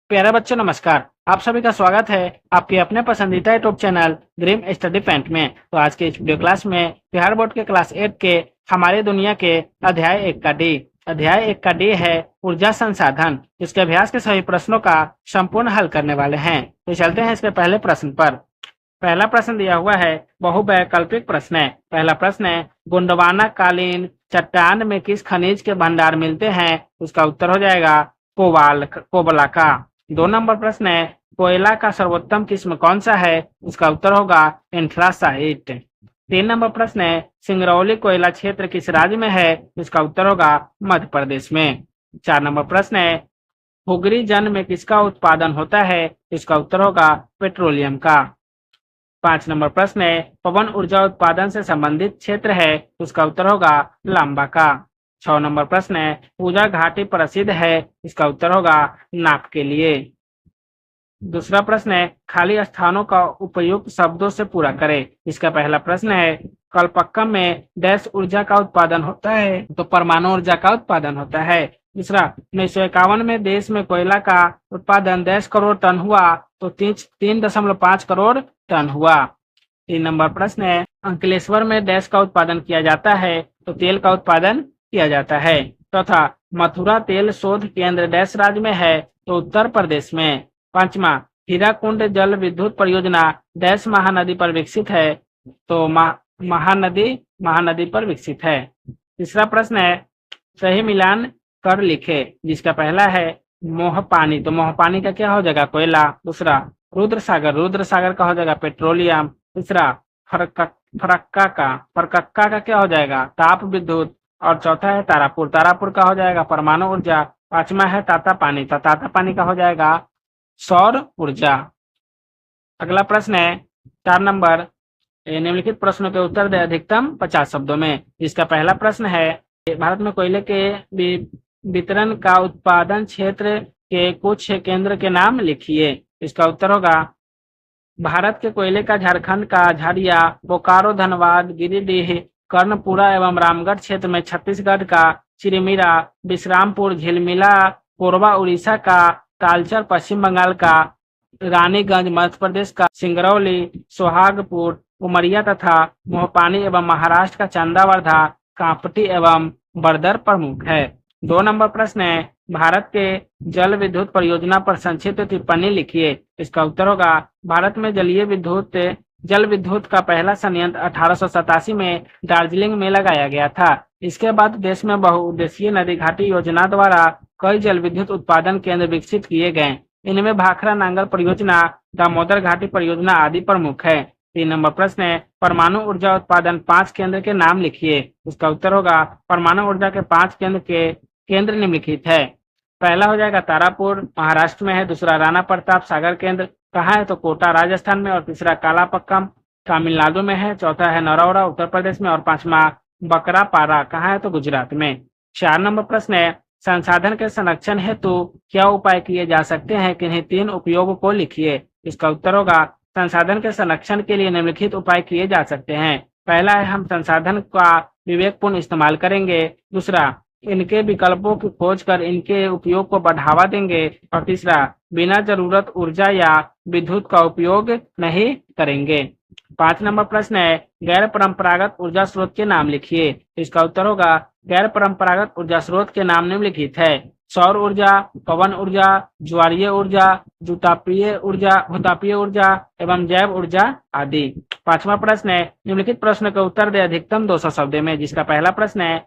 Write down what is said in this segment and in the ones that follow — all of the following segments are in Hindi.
प्यारे बच्चों नमस्कार। आप सभी का स्वागत है आपके अपने पसंदीदा YouTube channel dream study point में। तो आज के इस वीडियो क्लास में बिहार बोर्ड के क्लास 8 के हमारी दुनिया के अध्याय 1 का डी है ऊर्जा संसाधन। इसके अभ्यास के सभी प्रश्नों का संपूर्ण हल करने वाले हैं। तो चलते हैं इसके पहले प्रश्न पर। पहला प्रश्न दिया हुआ है, बहुवैकल्पिक प्रश्न है। पहला प्रश्न है, गोंडवाना कालीन चट्टान में किस खनिज के भंडार मिलते हैं? उसका उत्तर हो जाएगा कोबला का। 2 नंबर प्रश्न है, कोयला का सर्वोत्तम किस्म कौन सा है? उसका उत्तर होगा एंथ्रासाइट। 3 नंबर प्रश्न है, सिंगरौली कोयला क्षेत्र किस राज्य में है? इसका उत्तर होगा मध्य प्रदेश में। 4 नंबर प्रश्न है, हुगरी जन में किसका उत्पादन होता है? इसका उत्तर होगा पेट्रोलियम का। 5 नंबर प्रश्न है, पवन ऊर्जा उत्पादन से संबंधित क्षेत्र है? उसका उत्तर होगा लांबा का। 6 नंबर प्रश्न है, पूजा घाटी प्रसिद्ध है? इसका उत्तर होगा नाप के लिए। दूसरा प्रश्न है, खाली स्थानों का उपयुक्त शब्दों से पूरा करें। इसका पहला प्रश्न है, कलपक्कम में डैश ऊर्जा का उत्पादन होता है? तो परमाणु ऊर्जा का उत्पादन होता है। दूसरा, 1951 में देश में कोयला का उत्पादन 10 करोड़ टन हुआ तो 3.5 करोड़ टन हुआ। 3 नंबर प्रश्न है, अंकलेश्वर में डैश का उत्पादन किया जाता है? तो तेल का उत्पादन किया जाता है। चौथा, मथुरा तेल शोध केंद्र डैश राज्य में है? तो उत्तर प्रदेश में। 5वां, हीराकुंड जल विद्युत परियोजना डैश महानदी पर विकसित है? तो महानदी पर विकसित है। तीसरा प्रश्न है, सही मिलान कर लिखे। जिसका पहला है मोहपानी, तो मोहपानी का क्या हो जाएगा? कोयला। दूसरा, रुद्र सागर का हो जाएगा पेट्रोलियम। तीसरा, फरक्का का क्या हो जाएगा? ताप विद्युत। और चौथा है तारापुर का हो जाएगा परमाणु ऊर्जा। 5वां है तातापानी, तो तातापानी का हो जाएगा सौर ऊर्जा। अगला प्रश्न है 4 नंबर, निम्नलिखित प्रश्नों के उत्तर दे अधिकतम 50 शब्दों में। जिसका पहला प्रश्न है, भारत में कोयले के वितरण का उत्पादन क्षेत्र के कुछ केंद्र के नाम लिखिए। इसका उत्तर होगा भारत के कोयले का झारखंड का झारिया, बोकारो, धनबाद, गिरिडीह, कर्णपुरा एवं रामगढ़ क्षेत्र में, छत्तीसगढ़ का चिरमिरा, विश्रामपुर, झिलमिला, कोरबा उड़ीसा का, तालचर पश्चिम बंगाल का, रानीगंज मध्य प्रदेश का, सिंगरौली, सोहागपुर, उमरिया तथा मोहपानी एवं महाराष्ट्र का चंदावर्धा, कांपटी एवं बर्दर प्रमुख है। 2 नंबर प्रश्न है, भारत के जल विद्युत परियोजना पर संक्षिप्त टिप्पणी लिखिए। इसका उत्तर होगा भारत में जल विद्युत का पहला संयंत्र 1887 में दार्जिलिंग में लगाया गया था। इसके बाद देश में बहुउद्देशीय नदी घाटी योजना द्वारा कई जल विद्युत उत्पादन केंद्र विकसित किए गए। इनमें भाखरा नांगल परियोजना, दामोदर घाटी परियोजना आदि प्रमुख है। 3 नंबर प्रश्न है, परमाणु ऊर्जा उत्पादन 5 केंद्र के नाम लिखिए। इसका उत्तर होगा परमाणु ऊर्जा के 5 केंद्र निम्नलिखित है। पहला हो जाएगा तारापुर, महाराष्ट्र में है। दूसरा, राणा प्रताप सागर केंद्र कहाँ है? तो कोटा राजस्थान में। और तीसरा, कालापक्कम तमिलनाडु में है। चौथा है नरौरा उत्तर प्रदेश में। और 5वां, बकरापारा कहाँ है? तो गुजरात में। 4 नंबर प्रश्न है, संसाधन के संरक्षण हेतु क्या उपाय किए जा सकते हैं? किन्हीं 3 उपयोग को लिखिए। इसका उत्तर होगा संसाधन के संरक्षण के लिए निम्नलिखित उपाय किए जा सकते हैं। पहला है, हम संसाधन का विवेकपूर्ण इस्तेमाल करेंगे। दूसरा, इनके विकल्पों की खोज कर इनके उपयोग को बढ़ावा देंगे। और तीसरा, बिना जरूरत ऊर्जा या विद्युत का उपयोग नहीं करेंगे। 5 नंबर प्रश्न है, गैर परंपरागत ऊर्जा स्रोत के नाम लिखिए। इसका उत्तर होगा गैर परंपरागत ऊर्जा स्रोत के नाम निम्नलिखित है: सौर ऊर्जा, पवन ऊर्जा, ज्वारीय ऊर्जा, भूतापीय ऊर्जा एवं जैव ऊर्जा आदि। 5वां प्रश्न है, निम्नलिखित प्रश्न का उत्तर दे अधिकतम 200 शब्द में। जिसका पहला प्रश्न है,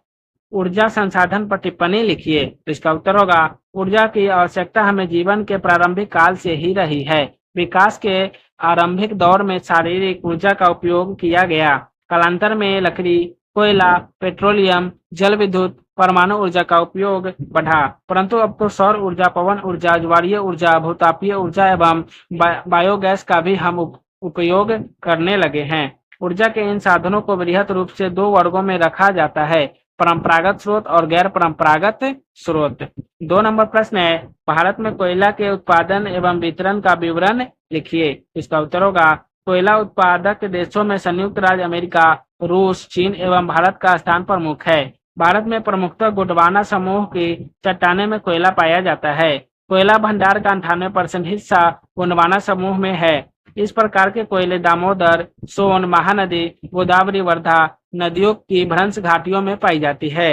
ऊर्जा संसाधन पर टिप्पणी लिखिए। तो इसका उत्तर होगा ऊर्जा की आवश्यकता हमें जीवन के प्रारंभिक काल से ही रही है। विकास के आरंभिक दौर में शारीरिक ऊर्जा का उपयोग किया गया। कालांतर में लकड़ी, कोयला, पेट्रोलियम, जल विद्युत, परमाणु ऊर्जा का उपयोग बढ़ा, परंतु अब तो सौर ऊर्जा, पवन ऊर्जा, ज्वारीय ऊर्जा, भूतापीय ऊर्जा एवं बायोगैस का भी हम उपयोग करने लगे हैं। ऊर्जा के इन साधनों को बृहत रूप से 2 वर्गों में रखा जाता है: परंपरागत स्रोत और गैर परंपरागत स्रोत। 2 नंबर प्रश्न है, भारत में कोयला के उत्पादन एवं वितरण का विवरण लिखिए। इसका उत्तर होगा कोयला उत्पादक देशों में संयुक्त राज्य अमेरिका, रूस, चीन एवं भारत का स्थान प्रमुख है। भारत में प्रमुखतः गोंडवाना समूह की चट्टानें में कोयला पाया जाता है। कोयला भंडार का 98% हिस्सा गोंडवाना समूह में है। इस प्रकार के कोयले दामोदर, सोन, महानदी, गोदावरी, वर्धा नदियों की भ्रंश घाटियों में पाई जाती है।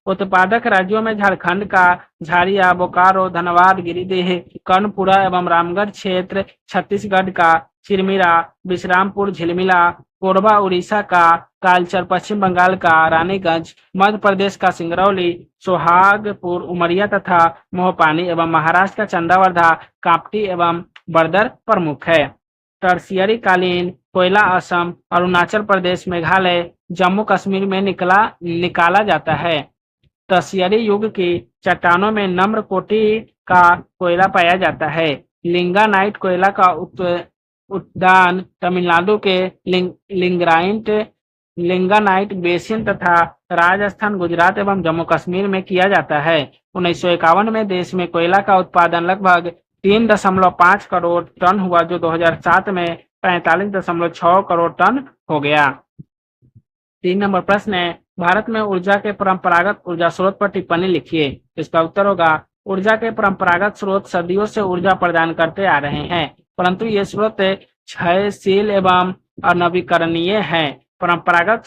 उत्पादक राज्यों में झारखंड का झारिया, बोकारो, धनबाद, गिरिडीह, कर्णपुरा एवं रामगढ़ क्षेत्र, छत्तीसगढ़ का चिरमिरा, विश्रामपुर, झिलमिला, कोरबा उड़ीसा का कालचर, पश्चिम बंगाल का रानीगंज, मध्य प्रदेश का सिंगरौली, सोहागपुर, उमरिया तथा मोहपानी एवं महाराष्ट्र का चंदावर्धा, कापटी एवं बर्दर प्रमुख है। टर्शियरी कालीन कोयला असम, अरुणाचल प्रदेश, मेघालय, जम्मू कश्मीर में निकाला जाता है। टर्शियरी युग की चट्टानों में नम्र कोटि का कोयला पाया जाता है। लिंगानाइट कोयला का उत्खनन तमिलनाडु के लिंगानाइट बेसिन तथा राजस्थान, गुजरात एवं जम्मू कश्मीर में किया जाता है। 1951 में देश में कोयला का उत्पादन लगभग 3.5 करोड़ टन हुआ, जो 2007 में 45.6 करोड़ टन हो गया। 3 नंबर प्रश्न है, भारत में ऊर्जा के परंपरागत ऊर्जा स्रोत पर टिप्पणी लिखिए। इसका उत्तर होगा, ऊर्जा के परंपरागत स्रोत सदियों से ऊर्जा प्रदान करते आ रहे हैं, परंतु ये स्रोत क्षयशील एवं अनवीकरणीय हैं। परंपरागत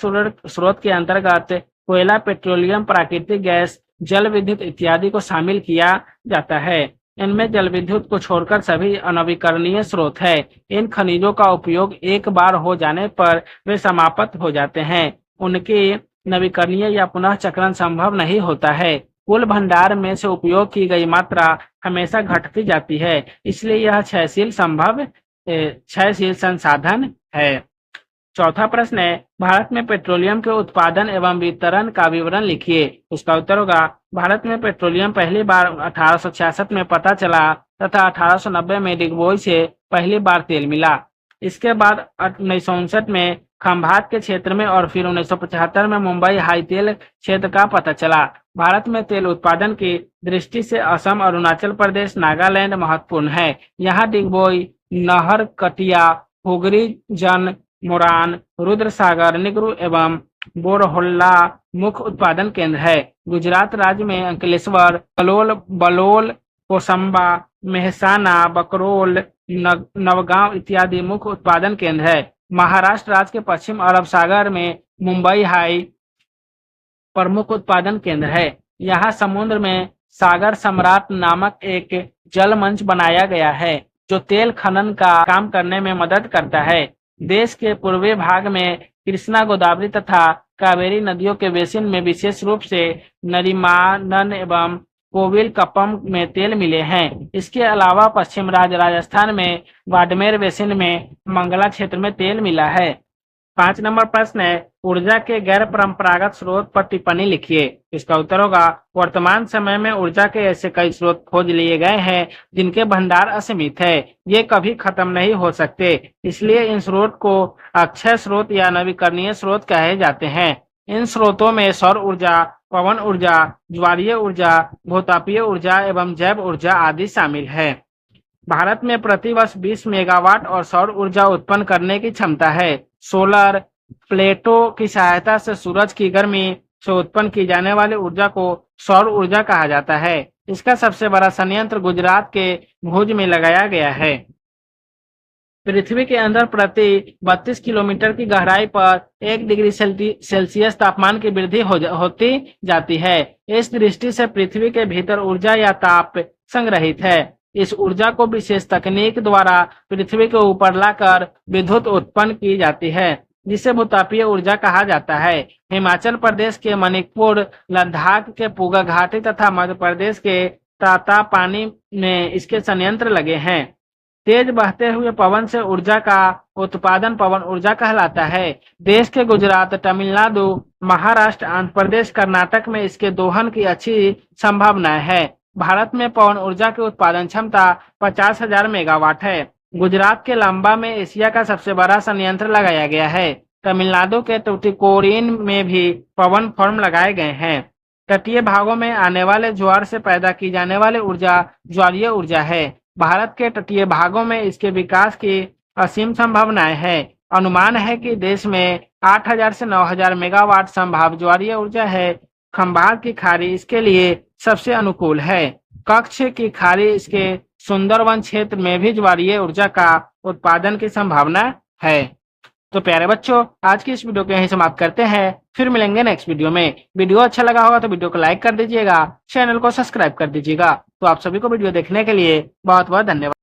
स्रोत के अंतर्गत कोयला, पेट्रोलियम, प्राकृतिक गैस, जल विद्युत इत्यादि को शामिल किया जाता है। इनमें जल विद्युत को छोड़कर सभी अनवीकरणीय स्रोत है। इन खनिजों का उपयोग एक बार हो जाने पर वे समाप्त हो जाते हैं। उनकी नवीकरणीय या पुनः चक्रण संभव नहीं होता है। कुल भंडार में से उपयोग की गई मात्रा हमेशा घटती जाती है, इसलिए यह क्षयशील संसाधन है। चौथा प्रश्न है, भारत में पेट्रोलियम के उत्पादन एवं वितरण का विवरण लिखिए। उसका उत्तर होगा, भारत में पेट्रोलियम पहली बार 1866 में पता चला तथा 1890 में डिगबोई से पहली बार तेल मिला। इसके बाद 1959 में खंभात के क्षेत्र में और फिर 1975 में मुंबई हाई तेल क्षेत्र का पता चला। भारत में तेल उत्पादन की दृष्टि से असम, अरुणाचल प्रदेश, नागालैंड महत्वपूर्ण है। यहाँ डिगबोई, नहरकटिया, हुगरी, जन, मोरान, रुद्रसागर, निगरू एवं बोरहोल्ला मुख्य उत्पादन केंद्र है। गुजरात राज्य में अंकलेश्वर, बलोल, कोसंबा, मेहसाना, बकरोल, नवगांव इत्यादि मुख्य उत्पादन केंद्र है। महाराष्ट्र राज्य के पश्चिम अरब सागर में मुंबई हाई प्रमुख उत्पादन केंद्र है। यहाँ समुद्र में सागर सम्राट नामक एक जल मंच बनाया गया है, जो तेल खनन का काम करने में मदद करता है। देश के पूर्वी भाग में कृष्णा, गोदावरी तथा कावेरी नदियों के बेसिन में विशेष रूप से नरीमानन एवं कोविल कपम में तेल मिले हैं। इसके अलावा पश्चिम राज्य राजस्थान में बाड़मेर बेसिन में मंगला क्षेत्र में तेल मिला है। 5 नंबर प्रश्न है, ऊर्जा के गैर परंपरागत स्रोत पर टिप्पणी लिखिए। इसका उत्तर होगा, वर्तमान समय में ऊर्जा के ऐसे कई स्रोत खोज लिए गए हैं जिनके भंडार असीमित है। ये कभी खत्म नहीं हो सकते, इसलिए इन स्रोत को अक्षय स्रोत या नवीकरणीय स्रोत कहे जाते हैं। इन स्रोतों में सौर ऊर्जा, पवन ऊर्जा, ज्वारीय ऊर्जा, भूतापीय ऊर्जा एवं जैव ऊर्जा आदि शामिल है। भारत में प्रतिवर्ष 20 मेगावाट और सौर ऊर्जा उत्पन्न करने की क्षमता है। सोलर प्लेटों की सहायता से सूरज की गर्मी से उत्पन्न की जाने वाली ऊर्जा को सौर ऊर्जा कहा जाता है। इसका सबसे बड़ा संयंत्र गुजरात के भुज में लगाया गया है। पृथ्वी के अंदर प्रति 32 किलोमीटर की गहराई पर 1 डिग्री सेल्सियस तापमान की वृद्धि होती जाती है। इस दृष्टि से पृथ्वी के भीतर ऊर्जा या ताप संग्रहित है। इस ऊर्जा को विशेष तकनीक द्वारा पृथ्वी के ऊपर लाकर विद्युत उत्पन्न की जाती है, जिसे भूतापीय ऊर्जा कहा जाता है। हिमाचल प्रदेश के मणिपुर, लद्दाख के पूगा घाटी तथा मध्य प्रदेश के तातापानी में इसके संयंत्र लगे हैं। तेज बहते हुए पवन से ऊर्जा का उत्पादन पवन ऊर्जा कहलाता है। देश के गुजरात, तमिलनाडु, महाराष्ट्र, आंध्र प्रदेश, कर्नाटक में इसके दोहन की अच्छी संभावनाएं है। भारत में पवन ऊर्जा की उत्पादन क्षमता 50,000 मेगावाट है। गुजरात के लांबा में एशिया का सबसे बड़ा संयंत्र लगाया गया है। तमिलनाडु के टुटिकोरिन में भी पवन फार्म लगाए गए हैं। तटीय भागों में आने वाले ज्वार से पैदा की जाने वाली ऊर्जा ज्वारीय ऊर्जा है। भारत के तटीय भागों में इसके विकास की असीम संभावनाएं हैं। अनुमान है कि देश में 8,000 से 9,000 मेगावाट संभाव्य ज्वारीय ऊर्जा है। खंभात की खाड़ी इसके लिए सबसे अनुकूल है। कक्ष की खाड़ी इसके सुंदरवन क्षेत्र में भी ज्वारीय ऊर्जा का उत्पादन की संभावना है। तो प्यारे बच्चों, आज की इस वीडियो को यहीं समाप्त करते हैं। फिर मिलेंगे नेक्स्ट वीडियो में। वीडियो अच्छा लगा होगा तो वीडियो को लाइक कर दीजिएगा, चैनल को सब्सक्राइब कर दीजिएगा। तो आप सभी को वीडियो देखने के लिए बहुत बहुत धन्यवाद।